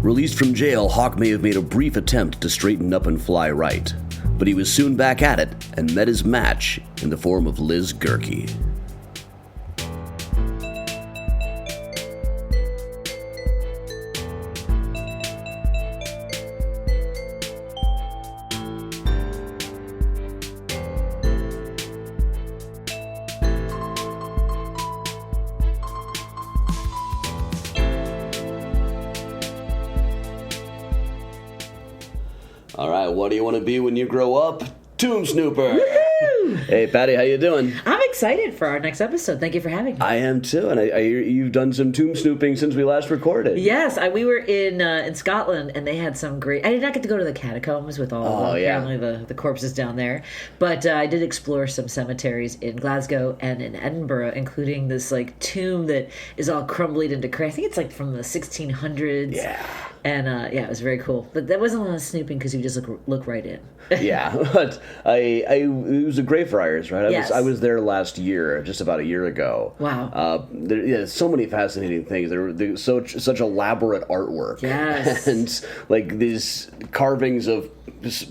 Released from jail, Hoch may have made a brief attempt to straighten up and fly right, but he was soon back at it and met his match in the form of Liz Goerke. All right, what do you want to be when you grow up? Tomb Snooper. Woo-hoo! Hey, Patty, how you doing? I'm excited for our next episode. Thank you for having me. I am too, and I hear you've done some tomb snooping since we last recorded. Yes, we were in Scotland, and they had some great. I did not get to go to the catacombs with all apparently the corpses down there, but I did explore some cemeteries in Glasgow and in Edinburgh, including this like tomb that is all crumbled into clay. I think it's like from the 1600s. Yeah. And it was very cool. But that wasn't a lot of snooping because you just look right in. Yeah, but it was a Greyfriars, right? Yes. I was there last year, just about a year ago. Wow. So many fascinating things. They're such elaborate artwork. Yes. And like these carvings of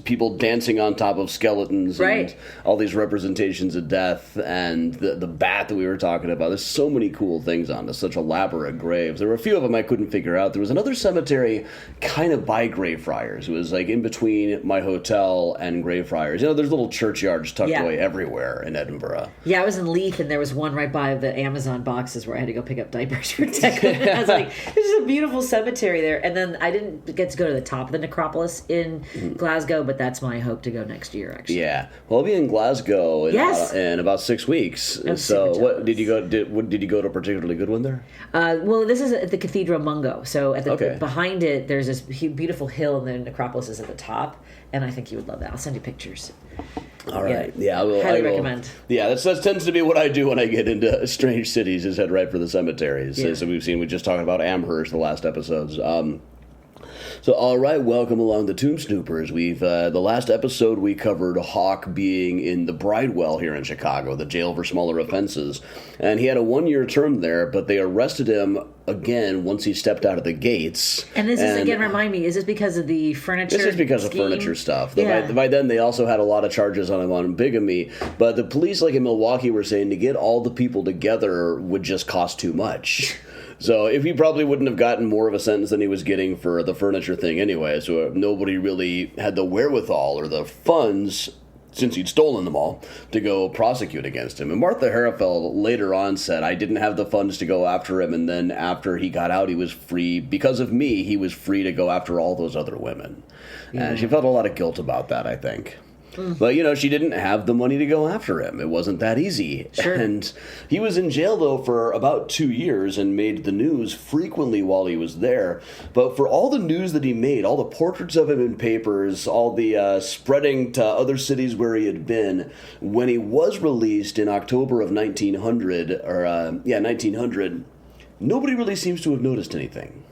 people dancing on top of skeletons, right, and all these representations of death, and the bat that we were talking about. There's so many cool things on this, such elaborate graves. There were a few of them I couldn't figure out. There was another cemetery kind of by Greyfriars. It was like in between my hotel and Greyfriars. You know, there's little churchyards tucked away everywhere in Edinburgh. Yeah, I was in Leith, and there was one right by the Amazon boxes where I had to go pick up diapers for Declan. I was like, this is a beautiful cemetery there. And then I didn't get to go to the top of the necropolis in Glasgow, but that's my hope to go next year, actually. Yeah. Well, I'll be in Glasgow in about 6 weeks. So what did you go to a particularly good one there? Well, this is at the Cathedral Mungo. So at the behind it, there's this beautiful hill, and the necropolis is at the top. And I think you would love that. I'll send you pictures. All right. Yeah, I will recommend. Yeah, that tends to be what I do when I get into strange cities, is head right for the cemeteries. Yeah. So we just talked about Amherst the last episodes. So, all right, welcome along the Tomb Snoopers. The last episode we covered Hoch being in the Bridewell here in Chicago, the jail for smaller offenses. And he had a 1-year term there, but they arrested him again once he stepped out of the gates. And this is, again, remind me, is this because of the furniture This is because scheme? of furniture stuff. Yeah. By then, they also had a lot of charges on him on bigamy. But the police, like in Milwaukee, were saying to get all the people together would just cost too much. So if he probably wouldn't have gotten more of a sentence than he was getting for the furniture thing anyway. So nobody really had the wherewithal or the funds, since he'd stolen them all, to go prosecute against him. And Martha Harrafeld later on said, I didn't have the funds to go after him, and then after he got out, he was free. Because of me, he was free to go after all those other women. Yeah. And she felt a lot of guilt about that, I think. But, she didn't have the money to go after him. It wasn't that easy. Sure. And he was in jail, though, for about 2 years and made the news frequently while he was there. But for all the news that he made, all the portraits of him in papers, all the spreading to other cities where he had been, when he was released in October of 1900, nobody really seems to have noticed anything.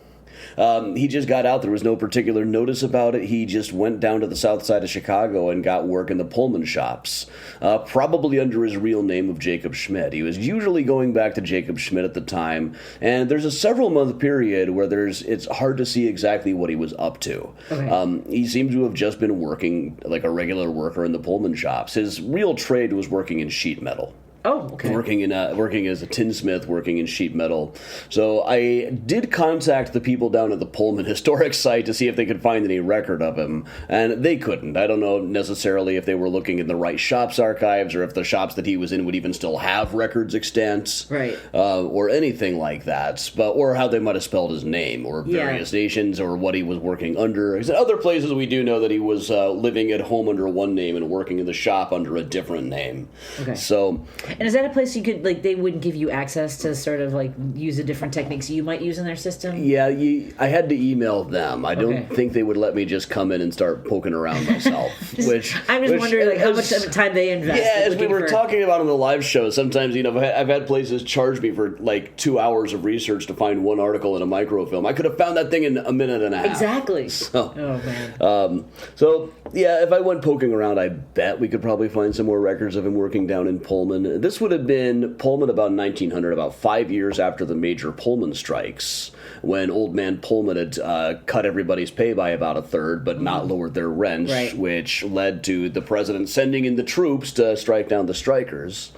He just got out. There was no particular notice about it. He just went down to the south side of Chicago and got work in the Pullman shops, probably under his real name of Jacob Schmidt. He was usually going back to Jacob Schmidt at the time, and there's a several-month period where it's hard to see exactly what he was up to. Okay. He seemed to have just been working like a regular worker in the Pullman shops. His real trade was working in sheet metal. Oh, okay. Working as a tinsmith, working in sheet metal. So I did contact the people down at the Pullman Historic Site to see if they could find any record of him, and they couldn't. I don't know necessarily if they were looking in the right shop's archives or if the shops that he was in would even still have records extant, right? Or anything like that, or how they might have spelled his name, or various nations, or what he was working under. Because in other places we do know that he was living at home under one name and working in the shop under a different name. Okay. So. And is that a place you could, like, they wouldn't give you access to sort of, like, use the different techniques you might use in their system? Yeah, I had to email them. I don't think they would let me just come in and start poking around myself. I'm just wondering, like, how much time they invest. Yeah, as we were talking about on the live show, sometimes, I've had places charge me for, like, 2 hours of research to find one article in a microfilm. I could have found that thing in a minute and a half. Exactly. So, oh, man. So, yeah, if I went poking around, I bet we could probably find some more records of him working down in Pullman. This would have been Pullman about 1900, about 5 years after the major Pullman strikes, when Old Man Pullman had cut everybody's pay by about a third, but not lowered their rents, which led to the president sending in the troops to strike down the strikers.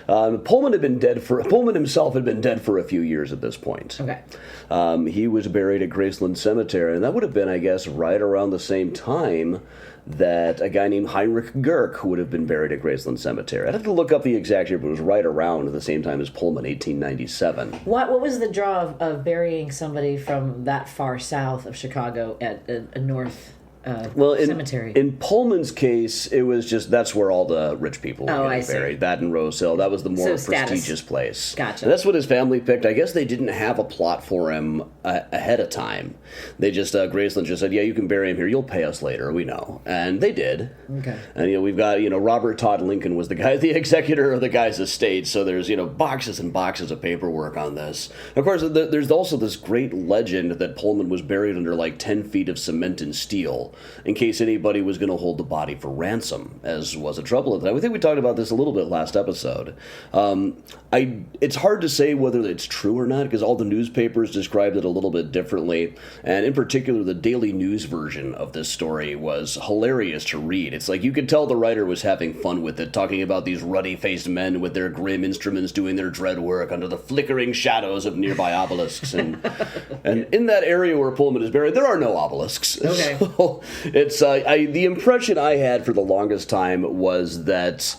Pullman himself had been dead for a few years at this point. Okay. He was buried at Graceland Cemetery, and that would have been, I guess, right around the same time that a guy named Heinrich Goerke would have been buried at Graceland Cemetery. I'd have to look up the exact year, but it was right around at the same time as Pullman, 1897. What was the draw of burying somebody from that far south of Chicago at a north cemetery? In Pullman's case, it was just that's where all the rich people were getting buried. That and Rose Hill. That was the more prestigious place. Gotcha. And that's what his family picked. I guess they didn't have a plot for him ahead of time. They just Graceland just said, "Yeah, you can bury him here. You'll pay us later. We know." And they did. Okay. And we've got Robert Todd Lincoln was the executor of the guy's estate. So there's boxes and boxes of paperwork on this. Of course, there's also this great legend that Pullman was buried under like 10 feet of cement and steel, in case anybody was going to hold the body for ransom, as was the trouble at the time. I think we talked about this a little bit last episode. It's hard to say whether it's true or not, because all the newspapers described it a little bit differently, and in particular, the Daily News version of this story was hilarious to read. It's like you could tell the writer was having fun with it, talking about these ruddy-faced men with their grim instruments doing their dread work under the flickering shadows of nearby obelisks. And in that area where Pullman is buried, there are no obelisks. Okay. So, it's the impression I had for the longest time was that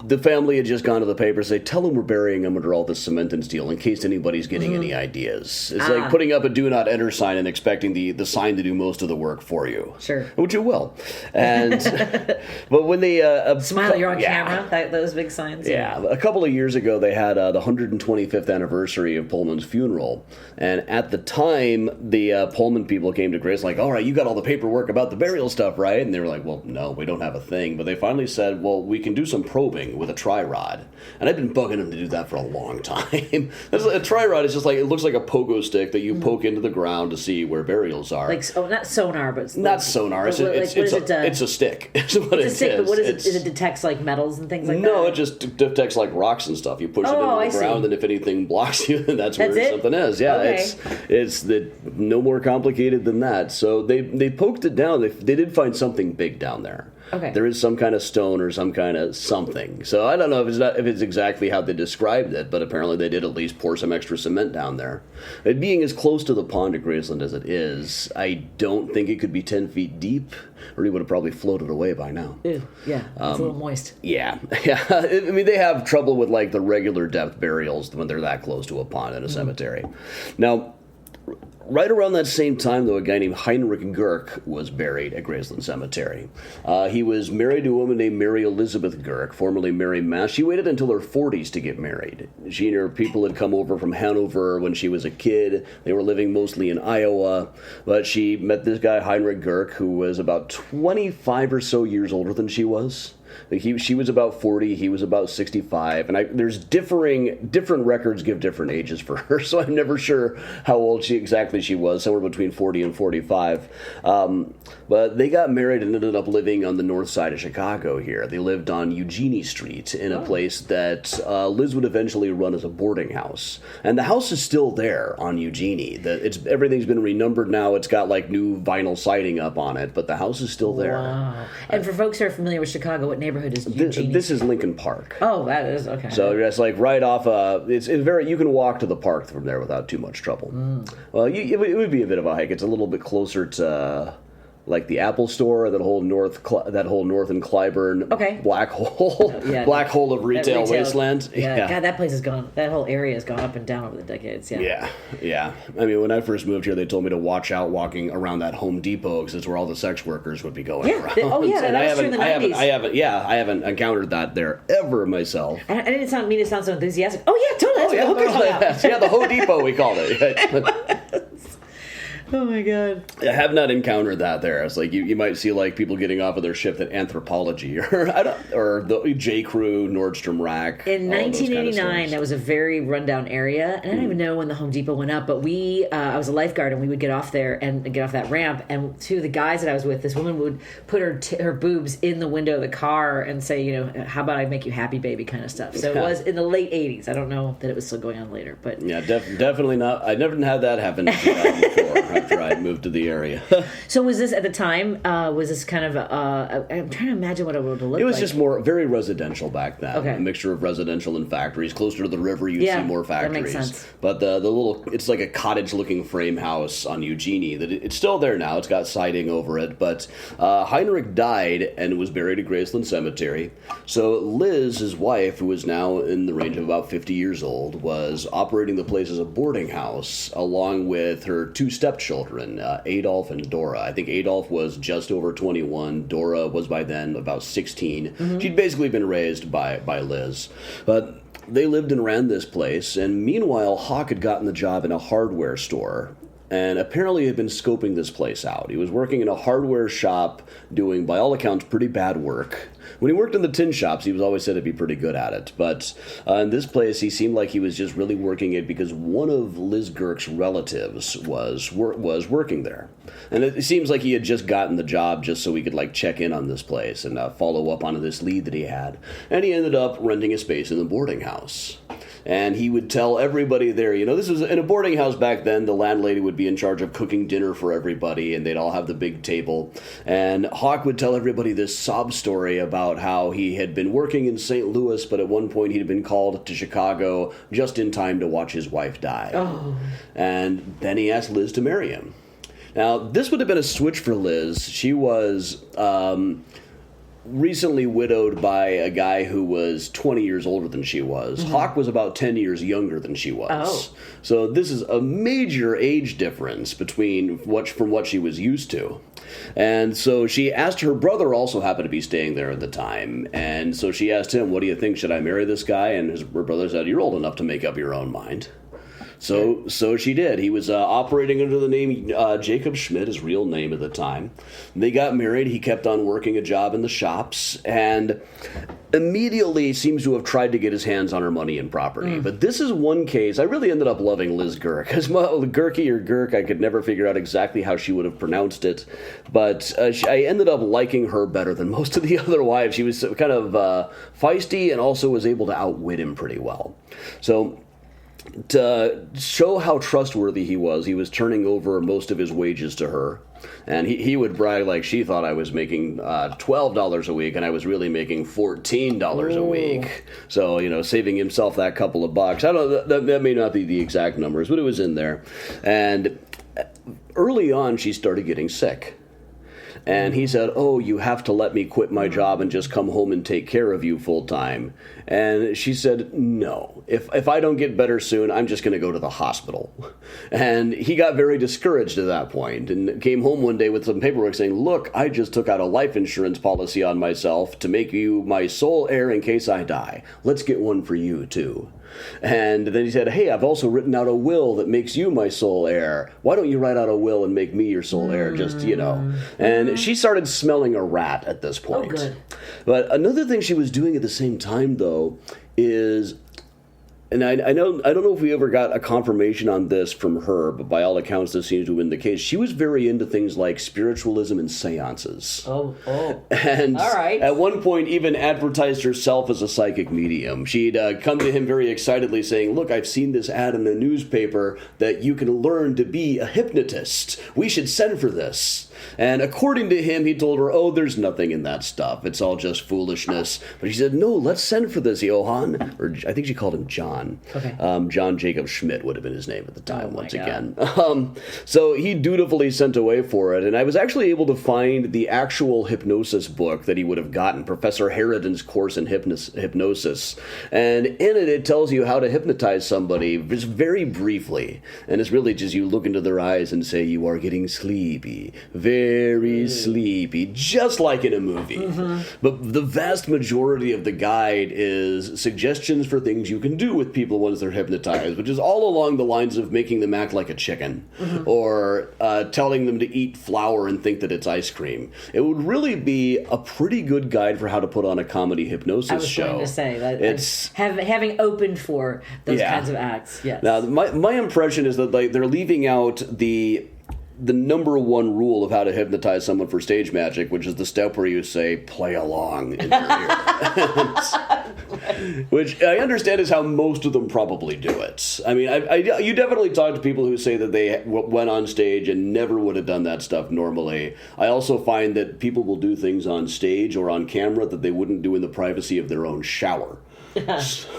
the family had just gone to the paper and say, "Tell them we're burying him under all this cement and steel in case anybody's getting any ideas." It's like putting up a do not enter sign and expecting the sign to do most of the work for you. Sure. Which it will. And but when they smile, you're on camera, those big signs. Yeah. A couple of years ago they had the 125th anniversary of Pullman's funeral, and at the time the Pullman people came to Grace like, "All right, you got all the paperwork about the burial stuff, right?" And they were like, "Well, no, we don't have a thing." But they finally said, "Well, we can do some probing with a tri-rod." And I've been bugging them to do that for a long time. A tri-rod is just like, it looks like a pogo stick that you poke into the ground to see where burials are. Like, not sonar, but... Not sonar. It's a stick. It's a stick, but what is it? It detects like metals and things like that? No, it just detects like rocks and stuff. You push it into the ground, and if anything blocks you, then that's where something is. Yeah, okay. It's no more complicated than that. So they poked it down. They did find something big down there. Okay. There is some kind of stone or some kind of something. So I don't know if it's exactly how they described it, but apparently they did at least pour some extra cement down there. It being as close to the pond at Graceland as it is, I don't think it could be 10 feet deep, or he would have probably floated away by now. Ew, yeah, it's a little moist. Yeah. I mean, they have trouble with like the regular depth burials when they're that close to a pond in a cemetery. Now, right around that same time, though, a guy named Heinrich Goerke was buried at Graceland Cemetery. He was married to a woman named Mary Elizabeth Goerke, formerly Mary Mass. She waited until her 40s to get married. She and her people had come over from Hanover when she was a kid. They were living mostly in Iowa. But she met this guy, Heinrich Goerke, who was about 25 or so years older than she was. She was about 40, he was about 65, and there's different records give different ages for her, so I'm never sure how old she was, somewhere between 40 and 45. But they got married and ended up living on the north side of Chicago here. They lived on Eugenie Street in a place that Liz would eventually run as a boarding house. And the house is still there on Eugenie. Everything's been renumbered now. It's got like new vinyl siding up on it, but the house is still there. Wow. And for folks who are familiar with Chicago, what neighborhood is Eugenie? This is Lincoln Park. Oh, that is, okay. So it's like right off, it's very, you can walk to the park from there without too much trouble. Well, it would be a bit of a hike. It's a little bit closer to like the Apple Store, that whole north and Clyburn black hole of retail wasteland. Yeah, God, that place has gone. That whole area has gone up and down over the decades. Yeah. I mean, when I first moved here, they told me to watch out walking around that Home Depot because it's where all the sex workers would be going around. That was true in the 90s. I haven't encountered that there ever myself. I didn't mean to sound so enthusiastic. Oh yeah, totally. That's what the hookers hung out. The Home Depot we called it. Oh my god! I have not encountered that there. It's like you might see like people getting off of their shift at Anthropology or the J. Crew, Nordstrom Rack. In 1989, that was a very rundown area, and I don't even know when the Home Depot went up. But I was a lifeguard, and we would get off there and get off that ramp. And two of the guys that I was with, this woman would put her boobs in the window of the car and say, how about I make you happy, baby, kind of stuff. So it was in the late 80s. I don't know that it was still going on later, but yeah, definitely not. I never had that happen before. After I moved to the area. So was this at the time? Was this kind of? I'm trying to imagine what it would look like. It was just very residential back then. Okay. A mixture of residential and factories. Closer to the river, you see more factories. That makes sense. But the little, it's like a cottage-looking frame house on Eugenie. It's still there now. It's got siding over it. But Heinrich died and was buried at Graceland Cemetery. So Liz, his wife, who is now in the range of about 50 years old, was operating the place as a boarding house, along with her two stepchildren, Adolf and Dora. I think Adolf was just over 21. Dora was by then about 16. Mm-hmm. She'd basically been raised by Liz. But they lived and ran this place, and meanwhile, Hoch had gotten the job in a hardware store, and apparently had been scoping this place out. He was working in a hardware shop doing, by all accounts, pretty bad work. When he worked in the tin shops, he was always said to be pretty good at it. But in this place, he seemed like he was just really working it because one of Liz Goerke's relatives was working there. And it seems like he had just gotten the job just so he could check in on this place and follow up on this lead that he had. And he ended up renting a space in the boarding house. And he would tell everybody there, this was in a boarding house back then, the landlady would be in charge of cooking dinner for everybody, and they'd all have the big table. And Hoch would tell everybody this sob story about how he had been working in St. Louis, but at one point he'd been called to Chicago just in time to watch his wife die. Oh. And then he asked Liz to marry him. Now, this would have been a switch for Liz. She was recently widowed by a guy who was 20 years older than she was. Mm-hmm. Hoch was about 10 years younger than she was. Oh. So this is a major age difference from what she was used to. And so she asked, her brother also happened to be staying there at the time, and so she asked him, what do you think, should I marry this guy? And her brother said, you're old enough to make up your own mind. So she did. He was operating under the name Jacob Schmidt, his real name at the time. They got married. He kept on working a job in the shops and immediately seems to have tried to get his hands on her money and property. But this is one case. I really ended up loving Liz Goerke. Goerke or Goerke, I could never figure out exactly how she would have pronounced it. But I ended up liking her better than most of the other wives. She was kind of feisty and also was able to outwit him pretty well. So to show how trustworthy he was turning over most of his wages to her. And he would brag like she thought I was making $12 a week and I was really making $14 a week. So, saving himself that couple of bucks. I don't know, that may not be the exact numbers, but it was in there. And early on, she started getting sick. And he said, you have to let me quit my job and just come home and take care of you full time. And she said, no. If I don't get better soon, I'm just going to go to the hospital. And he got very discouraged at that point and came home one day with some paperwork saying, look, I just took out a life insurance policy on myself to make you my sole heir in case I die. Let's get one for you, too. And then he said, hey, I've also written out a will that makes you my sole heir. Why don't you write out a will and make me your sole heir? Just, And she started smelling a rat at this point. Oh, good. But another thing she was doing at the same time, though, is... And I don't know if we ever got a confirmation on this from her, but by all accounts, this seems to have been the case. She was very into things like spiritualism and seances. Oh. And all right. At one point, even advertised herself as a psychic medium. She'd come to him very excitedly saying, look, I've seen this ad in the newspaper that you can learn to be a hypnotist. We should send for this. And according to him, he told her, there's nothing in that stuff. It's all just foolishness. But she said, no, let's send for this, Johann. Or I think she called him John. Okay. John Jacob Schmidt would have been his name at the time, once God. again. So he dutifully sent away for it. And I was actually able to find the actual hypnosis book that he would have gotten, Professor Harridan's course in hypnosis. And in it, it tells you how to hypnotize somebody just very briefly. And it's really just you look into their eyes and say, you are getting sleepy. Very sleepy, just like in a movie. Mm-hmm. But the vast majority of the guide is suggestions for things you can do with with people once they're hypnotized, which is all along the lines of making them act like a chicken, or telling them to eat flour and think that it's ice cream. It would really be a pretty good guide for how to put on a comedy hypnosis show. I was going to say that it's having opened for those kinds of acts. Yes. Now, my impression is that they're leaving out the number one rule of how to hypnotize someone for stage magic, which is the step where you say, play along in your ear. Which I understand is how most of them probably do it. I mean, you definitely talk to people who say that they went on stage and never would have done that stuff normally. I also find that people will do things on stage or on camera that they wouldn't do in the privacy of their own shower.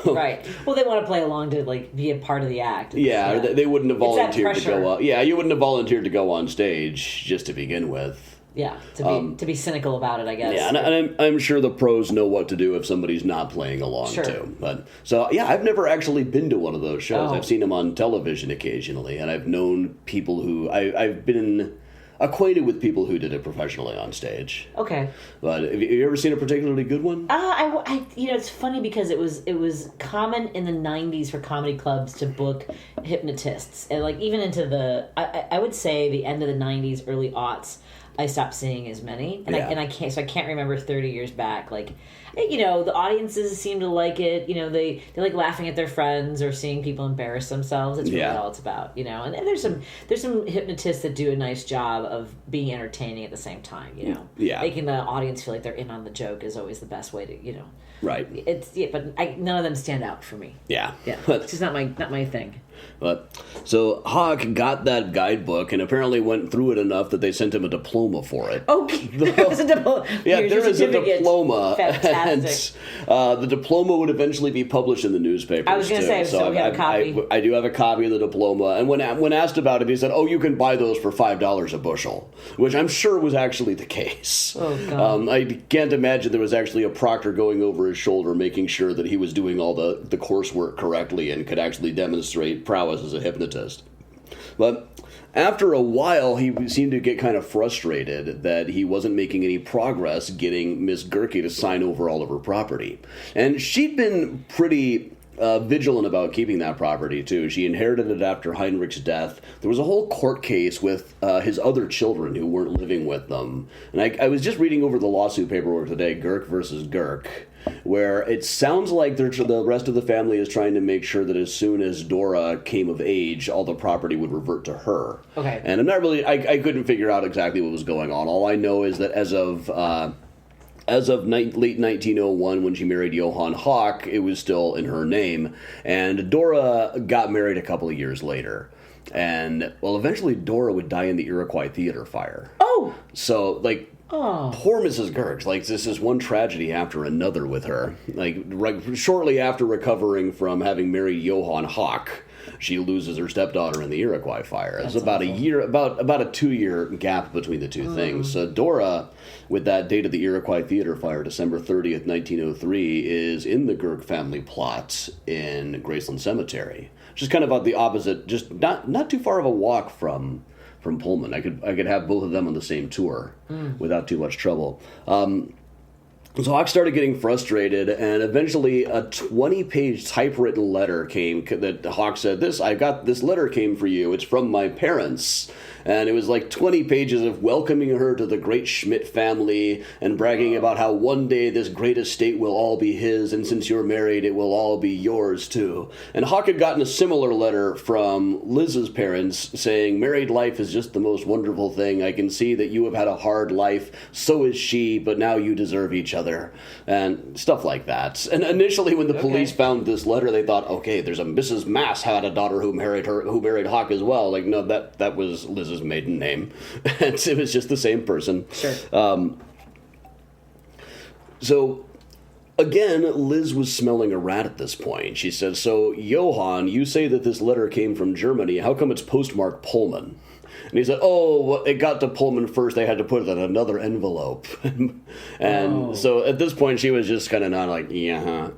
Right. Well, they want to play along to be a part of the act. Yeah, they wouldn't have volunteered to go on. Yeah, you wouldn't have volunteered to go on stage just to begin with. Yeah, to be cynical about it, I guess. Yeah, and I'm sure the pros know what to do if somebody's not playing along too. But I've never actually been to one of those shows. I've seen them on television occasionally, and I've known people who I've been acquainted with people who did it professionally on stage. Okay. But have you ever seen a particularly good one? It's funny because it was common in the 90s for comedy clubs to book hypnotists. And even into I would say the end of the 90s, early aughts, I stopped seeing as many. And I can't remember 30 years back. The audiences seem to like it. They like laughing at their friends or seeing people embarrass themselves. It's really all it's about. And there's some hypnotists that do a nice job of being entertaining at the same time. Making the audience feel like they're in on the joke is always the best way to Right. But none of them stand out for me. Yeah. It's just not my thing. But so Hoch got that guidebook and apparently went through it enough that they sent him a diploma for it. Okay, there was a diploma. Yeah, there is a diploma. Fantastic. And the diploma would eventually be published in the newspapers. I was going to say, so we have a copy. I do have a copy of the diploma, and when asked about it, he said, "Oh, you can buy those for $5 a bushel," which I'm sure was actually the case. Oh God. I can't imagine there was actually a proctor going over his shoulder, making sure that he was doing all the coursework correctly and could actually demonstrate prowess as a hypnotist. But after a while, he seemed to get kind of frustrated that he wasn't making any progress getting Miss Goerke to sign over all of her property. And she'd been pretty vigilant about keeping that property, too. She inherited it after Heinrich's death. There was a whole court case with his other children who weren't living with them. And I was just reading over the lawsuit paperwork today, Goerke versus Goerke, where it sounds like the rest of the family is trying to make sure that as soon as Dora came of age, all the property would revert to her. Okay. And I'm not really, I couldn't figure out exactly what was going on. All I know is that as of late 1901, when she married Johann Hoch, it was still in her name. And Dora got married a couple of years later. And, eventually Dora would die in the Iroquois Theater fire. Oh! So, poor Mrs. Goerke. This is one tragedy after another with her. Shortly after recovering from having married Johann Hoch, she loses her stepdaughter in the Iroquois fire. It's about awful. about a 2-year gap between the two things. So Dora, with that date of the Iroquois Theater fire, December 30th, 1903, is in the Goerke family plot in Graceland Cemetery. Which is kind of about the opposite, just not too far of a walk from Pullman. I could have both of them on the same tour without too much trouble. So Hoch started getting frustrated, and eventually a 20-page typewritten letter came that Hoch said, this letter came for you. It's from my parents. And it was 20 pages of welcoming her to the great Schmidt family and bragging about how one day this great estate will all be his, and since you're married, it will all be yours too. And Hoch had gotten a similar letter from Liz's parents saying, married life is just the most wonderful thing. I can see that you have had a hard life. So is she, but now you deserve each other. And stuff like that. And initially when the police found this letter, they thought, okay, there's a Mrs. Mass had a daughter who married Hoch as well. No, that was Liz's maiden name. It was just the same person. Sure. So again, Liz was smelling a rat at this point. She said, so Johann, you say that this letter came from Germany. How come it's postmarked Pullman? And he said, oh, well, it got to Pullman first. They had to put it in another envelope. And so at this point, she was just kind of not like, yeah,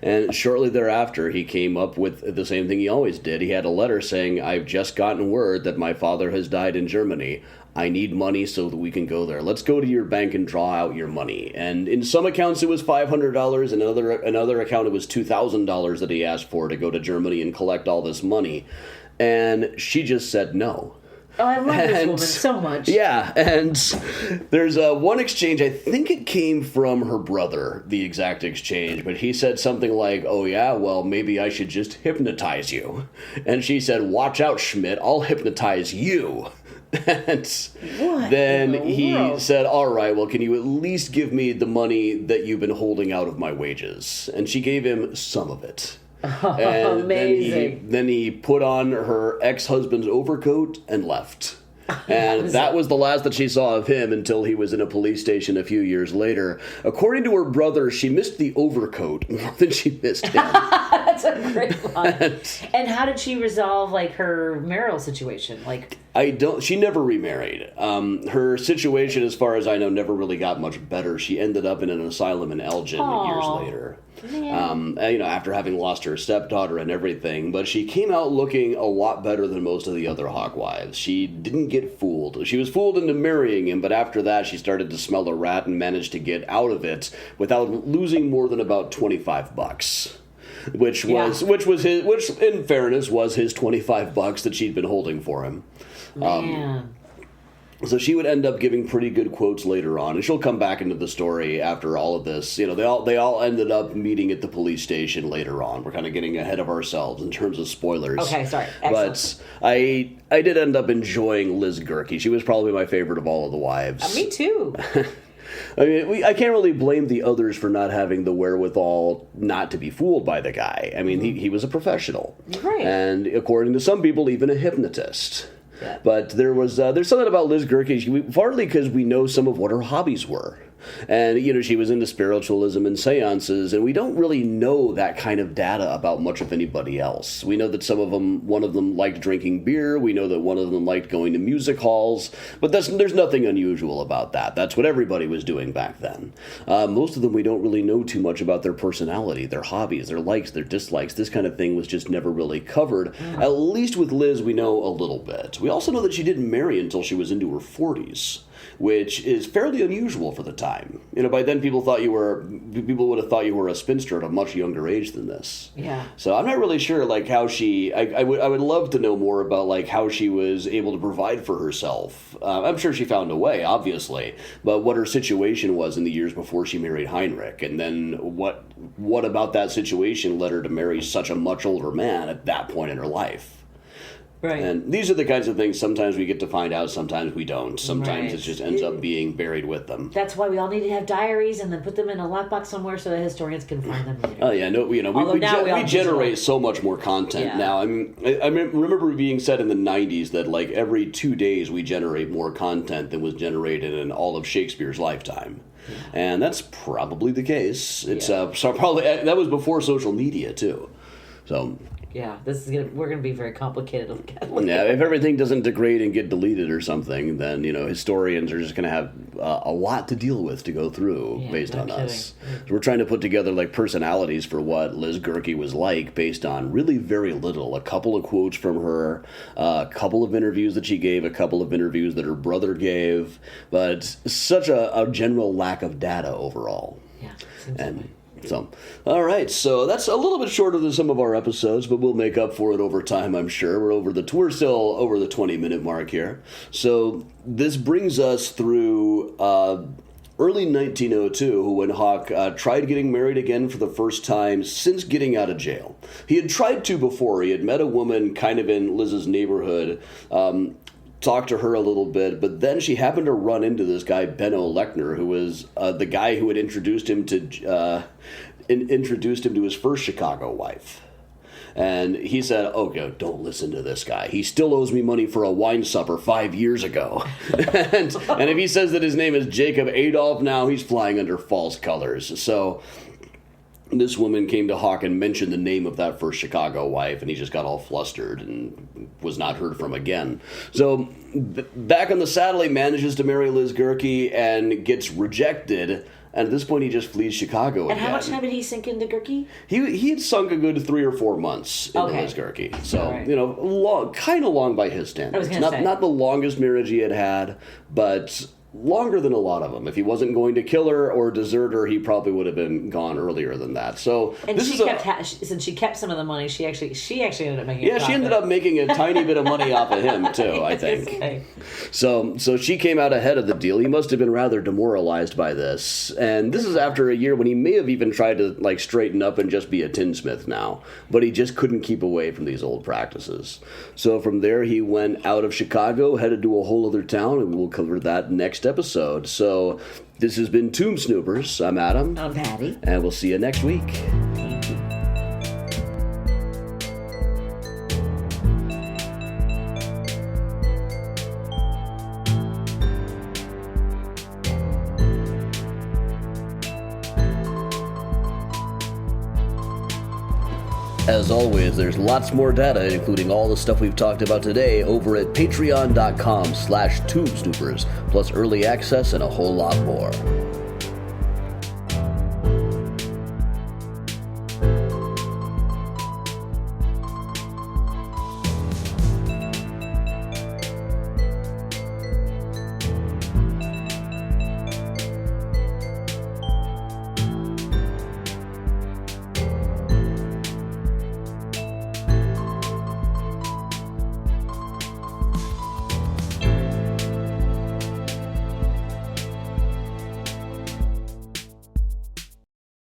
And shortly thereafter, he came up with the same thing he always did. He had a letter saying, I've just gotten word that my father has died in Germany. I need money so that we can go there. Let's go to your bank and draw out your money. And in some accounts, it was $500. In another account, it was $2,000 that he asked for to go to Germany and collect all this money. And she just said no. Oh, I love this woman so much. Yeah, and there's one exchange, I think it came from her brother, the exact exchange, but he said something like, oh yeah, well, maybe I should just hypnotize you. And she said, watch out, Schmidt, I'll hypnotize you. And then he said, all right, well, can you at least give me the money that you've been holding out of my wages? And she gave him some of it. And amazing. Then he put on her ex-husband's overcoat and left. And that was the last that she saw of him until he was in a police station a few years later. According to her brother, she missed the overcoat more than she missed him. That's a great line. And how did she resolve, like, her marital situation? Like, she never remarried. Her situation, as far as I know, never really got much better. She ended up in an asylum in Elgin years later. After having lost her stepdaughter and everything. But she came out looking a lot better than most of the other Hoch wives. She didn't get fooled. She was fooled into marrying him, but after that she started to smell a rat and managed to get out of it without losing more than about $25. Which in fairness was his $25 that she'd been holding for him. Man. So she would end up giving pretty good quotes later on, and she'll come back into the story after all of this. You know, they all ended up meeting at the police station later on. We're kind of getting ahead of ourselves in terms of spoilers. Okay, sorry. Excellent. But I did end up enjoying Liz Goerke. She was probably my favorite of all of the wives. Me too. I mean, I can't really blame the others for not having the wherewithal not to be fooled by the guy. I mean, he was a professional. Right. And according to some people, even a hypnotist. Yeah. But there's something about Liz Goerke, partly because we know some of what her hobbies were. And, she was into spiritualism and seances, and we don't really know that kind of data about much of anybody else. We know that one of them liked drinking beer, we know that one of them liked going to music halls, but there's nothing unusual about that. That's what everybody was doing back then. Most of them, we don't really know too much about their personality, their hobbies, their likes, their dislikes. This kind of thing was just never really covered. At least with Liz, we know a little bit. We also know that she didn't marry until she was into her 40s. Which is fairly unusual for the time. By then people would have thought you were a spinster at a much younger age than this. Yeah. So I'm not really sure, like, how I would love to know more about, like, how she was able to provide for herself. I'm sure she found a way, obviously, but what her situation was in the years before she married Heinrich, and then what about that situation led her to marry such a much older man at that point in her life. Right. And these are the kinds of things sometimes we get to find out, sometimes we don't. Sometimes it just ends up being buried with them. That's why we all need to have diaries and then put them in a lockbox somewhere so that historians can find them later. Oh yeah, no, we generate so much more content now. I mean, I remember being said in the 90s that, like, every 2 days we generate more content than was generated in all of Shakespeare's lifetime. Yeah. And that's probably the case. It's so probably that was before social media too. So yeah, we're gonna be very complicated to look at. Yeah, if everything doesn't degrade and get deleted or something, then historians are just gonna have a lot to deal with to go through based on us. So we're trying to put together, like, personalities for what Liz Goerke was like based on really very little. A couple of quotes from her, a couple of interviews that she gave, a couple of interviews that her brother gave, but such a general lack of data overall. Yeah, and. So, all right. So that's a little bit shorter than some of our episodes, but we'll make up for it over time, I'm sure. We're still over the 20-minute mark here. So this brings us through early 1902, when Hoch tried getting married again for the first time since getting out of jail. He had tried to before. He had met a woman kind of in Liz's neighborhood. Talked to her a little bit, but then she happened to run into this guy, Benno Lechner, who was the guy who had introduced him to his first Chicago wife. And he said, "Oh, don't listen to this guy. He still owes me money for a wine supper 5 years ago." and if he says that his name is Jacob Adolf now, he's flying under false colors. So this woman came to Hoch and mentioned the name of that first Chicago wife, and he just got all flustered and was not heard from again. So back on the saddle, he manages to marry Liz Goerke and gets rejected. And at this point, he just flees Chicago again. And how much time did he sink into Goerke? He had sunk a good 3 or 4 months into Liz Goerke. So, kind of long by his standards. Not the longest marriage he had, but longer than a lot of them. If he wasn't going to kill her or desert her, he probably would have been gone earlier than that. So, and since she kept some of the money, she actually ended up making. Yeah, she ended up making a tiny bit of money off of him too. I think. Okay. So she came out ahead of the deal. He must have been rather demoralized by this, and this is after a year when he may have even tried to straighten up and just be a tinsmith now, but he just couldn't keep away from these old practices. So from there, he went out of Chicago, headed to a whole other town, and we'll cover that next episode. So this has been Tomb Snoopers. I'm Adam. I'm Patty. And we'll see you next week. As always, there's lots more data, including all the stuff we've talked about today, over at patreon.com/TombSnoopers, plus early access and a whole lot more.